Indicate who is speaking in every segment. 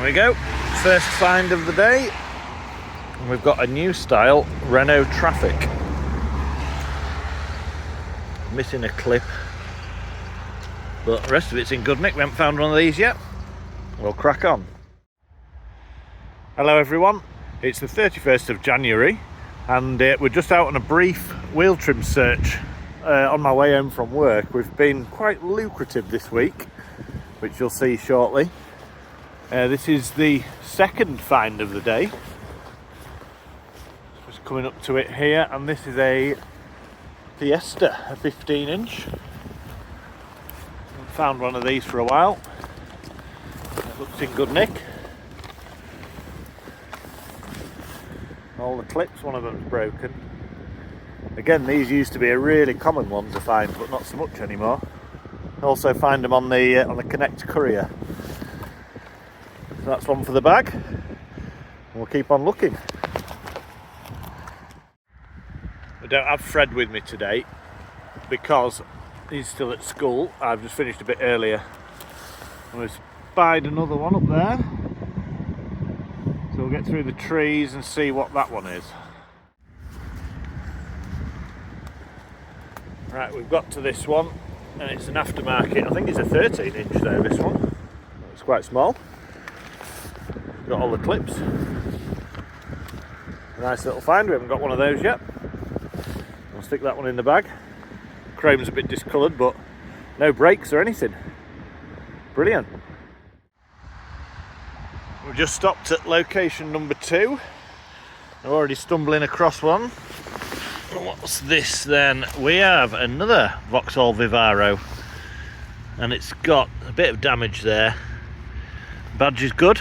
Speaker 1: There we go, first find of the day. And we've got a new style Renault Traffic. Missing a clip, but the rest of it's in good nick. We haven't found one of these yet. We'll crack on. Hello everyone, it's the 31st of January and we're just out on a brief wheel trim search on my way home from work. We've been quite lucrative this week, which you'll see shortly. This is the second find of the day. Just coming up to it here, and this is a Fiesta, a 15-inch. Haven't found one of these for a while. It looks in good nick. All the clips, one of them's broken. Again, these used to be a really common one to find, but not so much anymore. Also find them on the Connect courier. So that's one for the bag. We'll keep on looking. I don't have Fred with me today because he's still at school. I've just finished a bit earlier. We've spied another one up there. So we'll get through the trees and see what that one is. Right, we've got to this one and it's an aftermarket. I think it's a 13-inch though, this one. It's quite small. Got all the clips. A nice little find, we haven't got one of those yet. I'll stick that one in the bag. Chrome's a bit discoloured, but no brakes or anything. Brilliant. We've just stopped at location number 2. I'm already stumbling across one. What's this then? We have another Vauxhall Vivaro, and it's got a bit of damage there. Badge is good.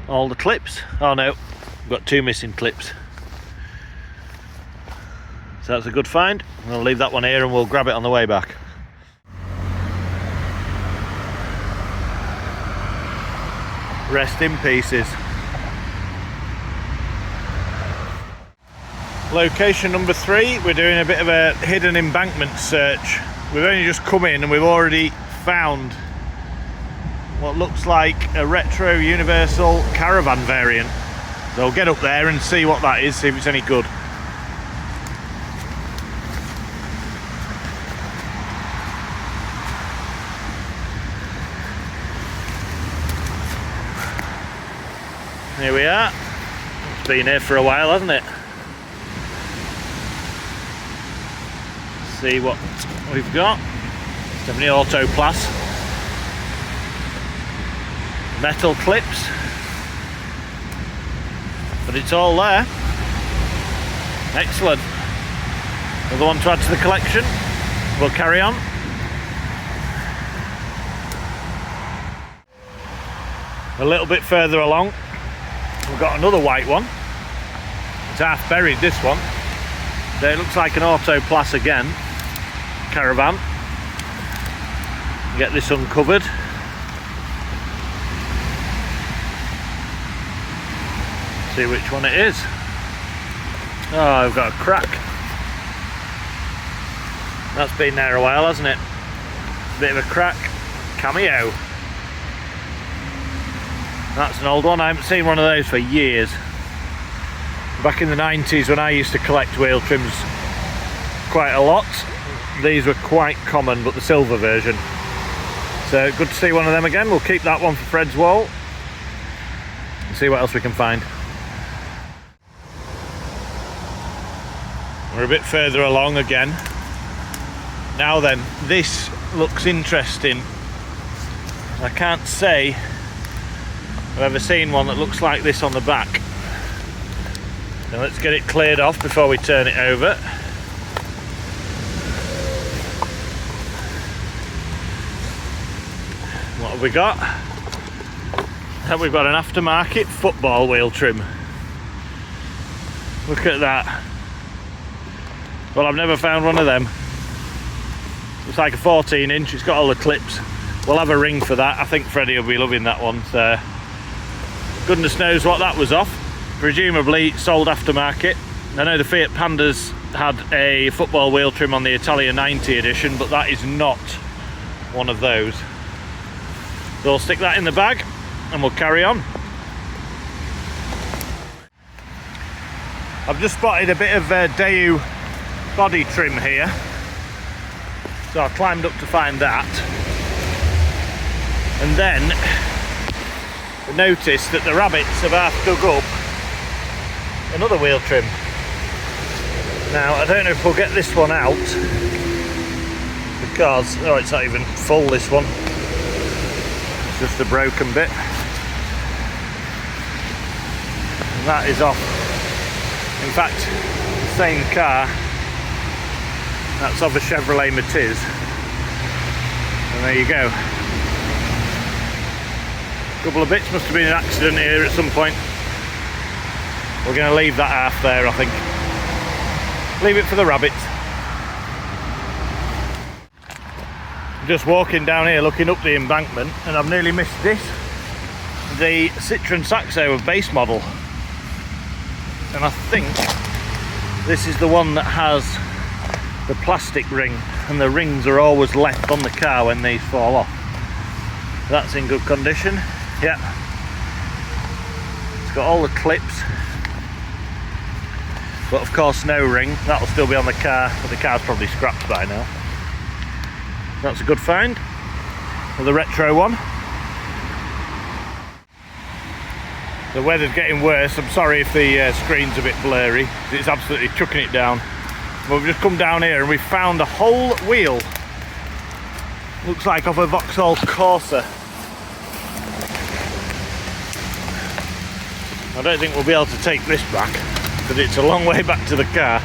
Speaker 1: All the clips. Oh no, we've got 2 missing clips. So that's a good find. We'll leave that one here and we'll grab it on the way back. Rest in pieces. Location number 3, we're doing a bit of a hidden embankment search. We've only just come in and we've already found what looks like a retro universal caravan variant. So we'll get up there and see what that is, see if it's any good. Here we are. It's been here for a while, hasn't it? See what we've got. Definitely Auto Plus. Metal clips. But it's all there. Excellent. Another one to add to the collection. We'll carry on. A little bit further along, we've got another white one. It's half buried, this one. So it looks like an Auto Plus again. Caravan. Get this uncovered. See which one it is. Oh, I've got a crack. That's been there a while, hasn't it? Bit of a crack. Cameo. That's an old one. I haven't seen one of those for years. Back in the 90s when I used to collect wheel trims quite a lot, these were quite common, but the silver version. So good to see one of them again. We'll keep that one for Fred's wall and see what else we can find. We're a bit further along again. Now then, this looks interesting. I can't say I've ever seen one that looks like this on the back. Now let's get it cleared off before we turn it over. What have we got? We've got an aftermarket football wheel trim. Look at that. Well, I've never found one of them. It's like a 14-inch, it's got all the clips. We'll have a ring for that. I think Freddie will be loving that one. So goodness knows what that was off. Presumably sold aftermarket. I know the Fiat Pandas had a football wheel trim on the Italia 90 edition, but that is not one of those. So I'll stick that in the bag and we'll carry on. I've just spotted a bit of Daewoo body trim here, so I climbed up to find that, and then I noticed that the rabbits have half dug up another wheel trim. Now I don't know if we'll get this one out because, oh, it's not even full, this one, it's just a broken bit, and that is off. In fact, the same car, that's of a Chevrolet Matiz, and there you go. A couple of bits, must have been an accident here at some point. We're going to leave that half there, I think. Leave it for the rabbits. I'm just walking down here looking up the embankment, and I've nearly missed this. The Citroen Saxo base model. And I think this is the one that has the plastic ring, and the rings are always left on the car when these fall off. That's in good condition. Yeah, it's got all the clips, but of course no ring. That'll still be on the car, but the car's probably scrapped by now. That's a good find. The retro one. The weather's getting worse. I'm sorry if the screen's a bit blurry. It's absolutely chucking it down. But we've just come down here and we found a whole wheel. Looks like off a Vauxhall Corsa. I don't think we'll be able to take this back because it's a long way back to the car.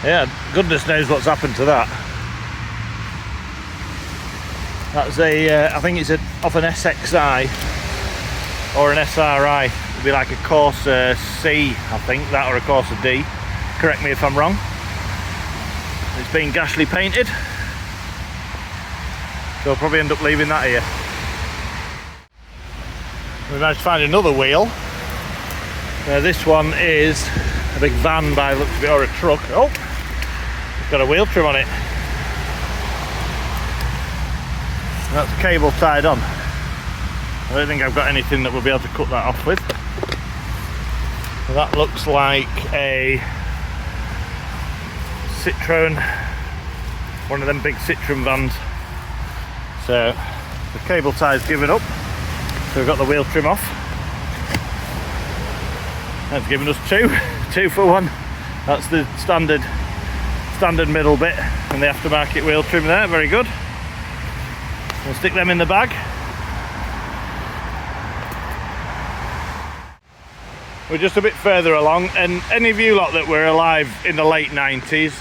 Speaker 1: Yeah, goodness knows what's happened to that. That's a, I think it's off an SXI or an SRI. It'd be like a Corsa C, I think, that, or a Corsa D. Correct me if I'm wrong. It's been gashly painted, so I'll probably end up leaving that here. We managed to find another wheel. This one is a big van by the looks of it, or a truck. Oh, it's got a wheel trim on it. That's cable tied on. I don't think I've got anything that we'll be able to cut that off with. So that looks like a Citroen, one of them big Citroen vans. So the cable tie's given up, so we've got the wheel trim off. That's given us two for one. That's the standard middle bit and the aftermarket wheel trim there. Very good. We'll stick them in the bag. We're just a bit further along, and any of you lot that were alive in the late 90s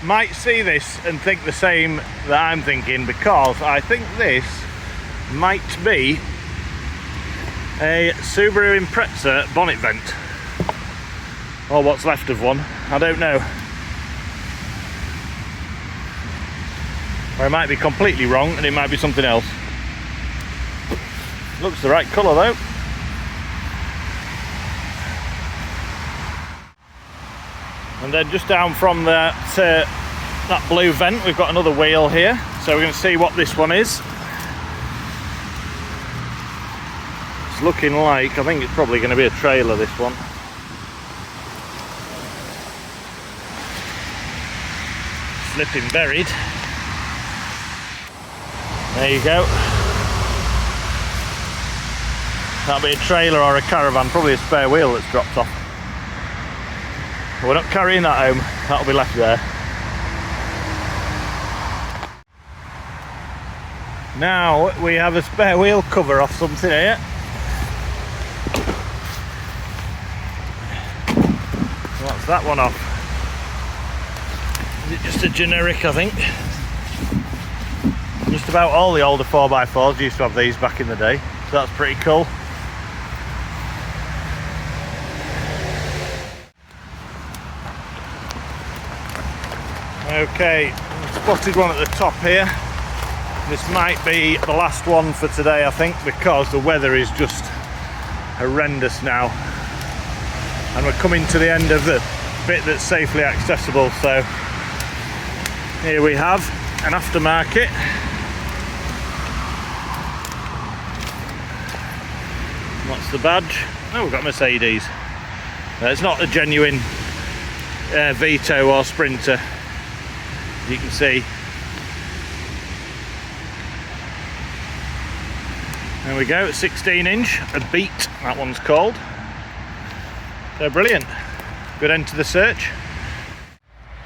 Speaker 1: might see this and think the same that I'm thinking, because I think this might be a Subaru Impreza bonnet vent, or what's left of one, I don't know. Or I might be completely wrong and it might be something else. Looks the right colour though. And then just down from that blue vent we've got another wheel here, so we're going to see what this one is. It's looking like, I think it's probably going to be a trailer, this one. Slipping buried. There you go. That'll be a trailer or a caravan, probably a spare wheel that's dropped off. But we're not carrying that home, that'll be left there. Now we have a spare wheel cover off something here. What's that one off? Is it just a generic, I think? Just about all the older 4x4s used to have these back in the day, so that's pretty cool. Okay, spotted one at the top here. This might be the last one for today, I think, because the weather is just horrendous now. And we're coming to the end of the bit that's safely accessible, so here we have an aftermarket That's the badge. Oh, we've got Mercedes. It's not a genuine Vito or Sprinter, as you can see. There we go, 16 inch, a Beat, that one's called. So brilliant. Good end to the search.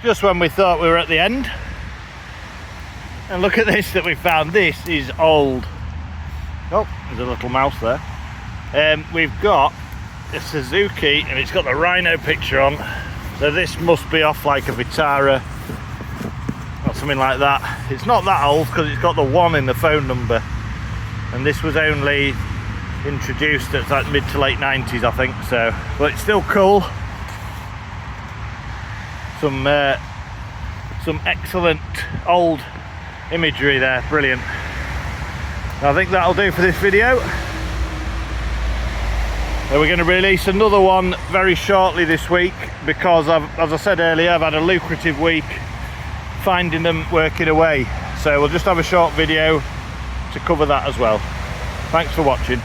Speaker 1: Just when we thought we were at the end. And look at this that we found. This is old. Oh, there's a little mouse there. We've got a Suzuki and it's got the Rhino picture on. So this must be off like a Vitara or something like that. It's not that old because it's got the 1 in the phone number. And this was only introduced at like mid to late 90s, I think. So, but it's still cool. Some excellent old imagery there, brilliant. I think that'll do for this video. We're going to release another one very shortly this week because as I said earlier, I've had a lucrative week finding them working away. So we'll just have a short video to cover that as well. Thanks for watching.